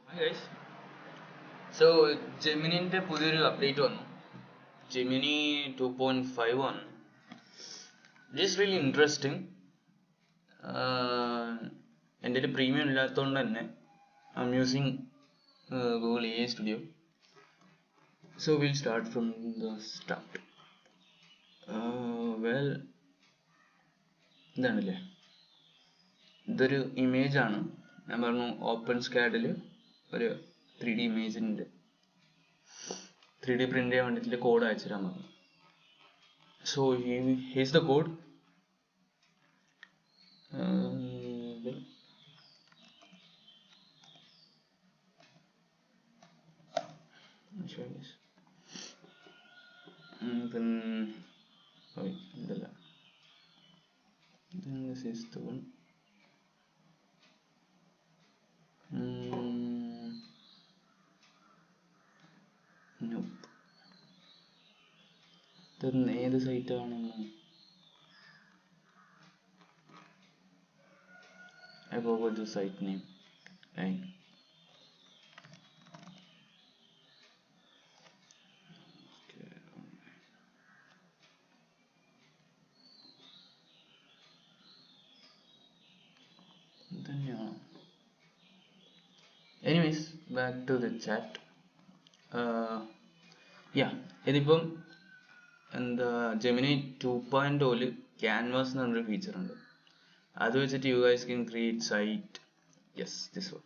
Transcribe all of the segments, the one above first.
Hi guys. So Geminiന്റെ പുതിയൊരു update വന്നു. Gemini 2.51. It is really interesting. എൻ്റെ ഒരു പ്രീമിയം ഇല്ലാത്തതുകൊണ്ട് തന്നെ I'm using Google AI Studio. So we'll start from the start. Well, ഇതാണല്ലേ, ഇതൊരു ഇമേജ് ആണ്. ഞാൻ പറഞ്ഞു ഓപ്പൺ സ്കാഡിൽ ഒരു 3D ഇമേജിൻ്റെ 3D പ്രിന്റ് ചെയ്യാൻ വേണ്ടിയിട്ട് കോഡ് അയച്ചു തരാൻ പറഞ്ഞു. So here's the code. ഇതല്ല, this is the one. Nope. ഇതൊന്ന് ഏത് സൈറ്റ് ആണെന്ന് I forgot the site name. Right. Anyways, back to the chat. ഇതിപ്പം എന്താ ജെമിനി 2.0 ക്യാൻവാസ് എന്ന് പറഞ്ഞൊരു ഫീച്ചർ ഉണ്ട്. അത് വെച്ചിട്ട് you guys can create site. Yes, this one.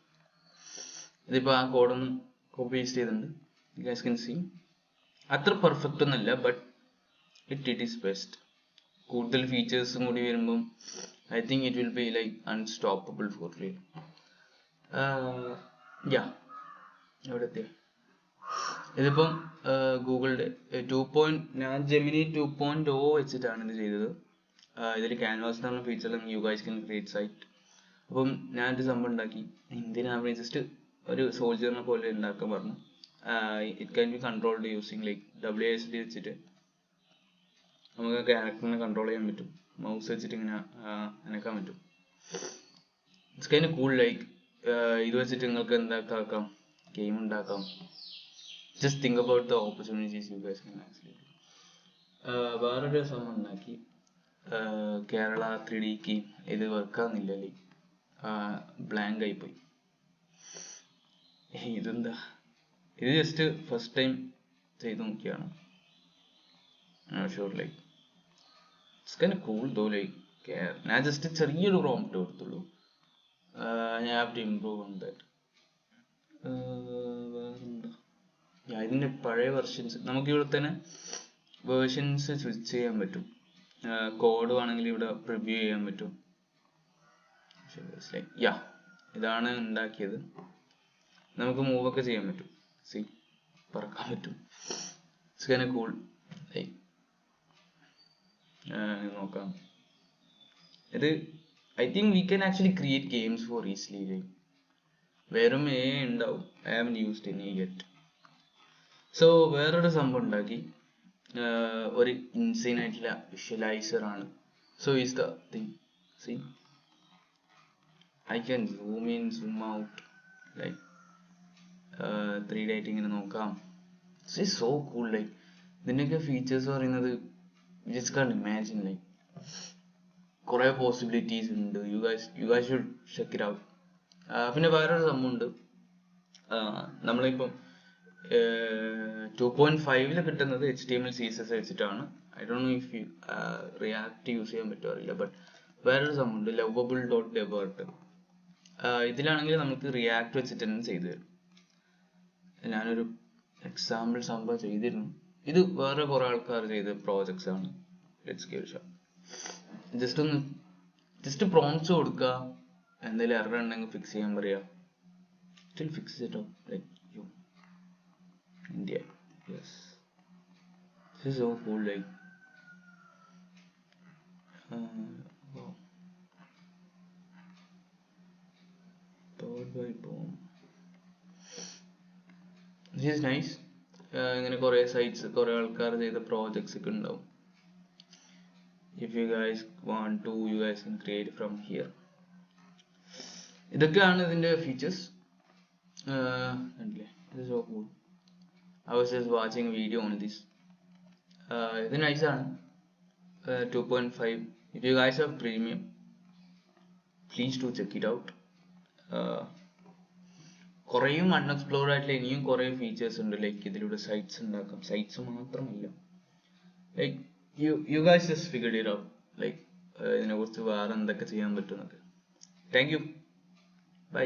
ഇതിപ്പോൾ ആ കോഡൊന്ന് കോപ്പി പേസ്റ്റ് ചെയ്തിട്ടുണ്ട്. You guys can see. അത്ര പെർഫെക്റ്റ് ഒന്നുമല്ല, ബട്ട് ഇറ്റ് ഈസ് ബെസ്റ്റ്. കൂടുതൽ ഫീച്ചേഴ്സും കൂടി വരുമ്പം I think it will be like unstoppable for you. എവിടെ എത്തിയ ഇതിപ്പം ഗൂഗിളുടെ ഞാൻ ജെമിനി 2.0 വെച്ചിട്ടാണ് ഇത് ചെയ്തത്. ഇതിൽ ക്യാൻവാസ് എന്ന് പറഞ്ഞ ഫീച്ചറിൽ you guys can create site. അപ്പം ഞാനൊരു സംഭവം ഉണ്ടാക്കി. എന്തിനാണ് ജസ്റ്റ് ഒരു സോൾജറിനെ പോലെ ഉണ്ടാക്കാൻ പറഞ്ഞു. It can be controlled using like WASD വെച്ചിട്ട് നമുക്ക് ക്യാരക്ടറിനെ കൺട്രോൾ ചെയ്യാൻ പറ്റും. മൗസ് വെച്ചിട്ട് ഇങ്ങനെ അനക്കാൻ പറ്റും. It's kind cool. ലൈക്ക് ഇത് വെച്ചിട്ട് നിങ്ങൾക്ക് എന്താക്കാം, ഗെയിം ഉണ്ടാക്കാം. Just think about the opportunities U guys can actually do. വേറൊരു സംഭവം ഉണ്ടാക്കി. Kerala 3D game. ഇത് വർക്കാകുന്നില്ല, ലൈക്ക് ബ്ലാങ്ക് ആയിപ്പോയി. ഇതെന്താ, ഇത് ജസ്റ്റ് ഫസ്റ്റ് ടൈം ചെയ്ത് നോക്കിയാണ്. Sure like it's kind cool though. Like ഞാൻ ജസ്റ്റ് ചെറിയൊരു പ്രോംപ്റ്റ് കൊടുത്തുള്ളൂ. I have to improve on that. ഇതിൻ്റെ പഴയ വെർഷൻസ് നമുക്ക് ഇവിടെ തന്നെ വേർഷൻസ് സ്വിച്ച് ചെയ്യാൻ പറ്റും. കോഡ് വേണമെങ്കിൽ ഇവിടെ പ്രിവ്യൂ ചെയ്യാൻ പറ്റും. ഇതാണ് ഉണ്ടാക്കിയത്. നമുക്ക് മൂവ് ഒക്കെ ചെയ്യാൻ പറ്റും. സി, പറക്കാൻ പറ്റും. It's kind cool. നോക്കാം. ഇത് I think we can actually create games for easily. Like വെറും ഉണ്ടാവും. I haven't used any yet. So വേറൊരു സംഭവം ഉണ്ടാക്കി. ഒരു ഇൻസൈൻ ആയിട്ടുള്ള വിഷ്വലൈസർ ആണ്. So is the thing. See, I can zoom in, zoom out, like 3D ആയിട്ട് ഇങ്ങനെ നോക്കാം. This is so cool. Like ഇതിൻ്റെയൊക്കെ ഫീച്ചേഴ്സ് പറയുന്നത് just can't imagine. Like കുറേ പോസിബിലിറ്റീസ് ഉണ്ട്. You guys should check it out. പിന്നെ വേറൊരു സംഭവമുണ്ട്. നമ്മളിപ്പം 2.5 കിട്ടുന്നത് HTML CSS വെച്ചിട്ടാണ്. I don't know if you react use ചെയ്യാൻ പറ്റുമോ അറിയില്ല. ബട്ട് വേറൊരു സംഭവമുണ്ട്, lovable.dev. ഇതിലാണെങ്കിൽ നമുക്ക് റിയാക്ട് വെച്ചിട്ട് തന്നെ ചെയ്തു തരും. ഞാനൊരു എക്സാമ്പിൾ സംഭവം ചെയ്തിരുന്നു. ഇത് വേറെ കുറെ ആൾക്കാർ ചെയ്ത പ്രോജക്ട്സ് ആണ്. Let's give a shot. Just prompts കൊടുക്കുക. എന്തെങ്കിലും എറർ ഉണ്ടെങ്കിൽ ഫിക്സ് ചെയ്യാൻ പറയാ. Still fix it out like you India. Yes, this is so cool. Like powered by ബോം. This is nice. ഇങ്ങനെ കുറേ സൈറ്റ്സ്, കുറേ ആൾക്കാർ ചെയ്ത പ്രോജക്ട്സ് ഒക്കെ ഉണ്ടാവും. If you guys want to, you guys can create from here. ഇതൊക്കെയാണ് ഇതിൻ്റെ ഫീച്ചേഴ്സ്. കണ്ടില്ലേ, ഇത് so cool. I was just watching a video on this. ഇത് nice ആണ്. 2.5. If you guys have premium, please do check it out. കുറേയും unexplored ആയിട്ടുള്ള ഇനിയും കുറേ ഫീച്ചേഴ്സ് ഉണ്ട്. ലൈക്ക് ഇതിലൂടെ സൈറ്റ്സ് ഉണ്ടാക്കാം. സൈറ്റ്സ് മാത്രമല്ല, like you guys just figured it out. Like ഇതിനെ കുറിച്ച് വേറെ എന്തൊക്കെ ചെയ്യാൻ പറ്റും എന്നൊക്കെ. Thank you, by.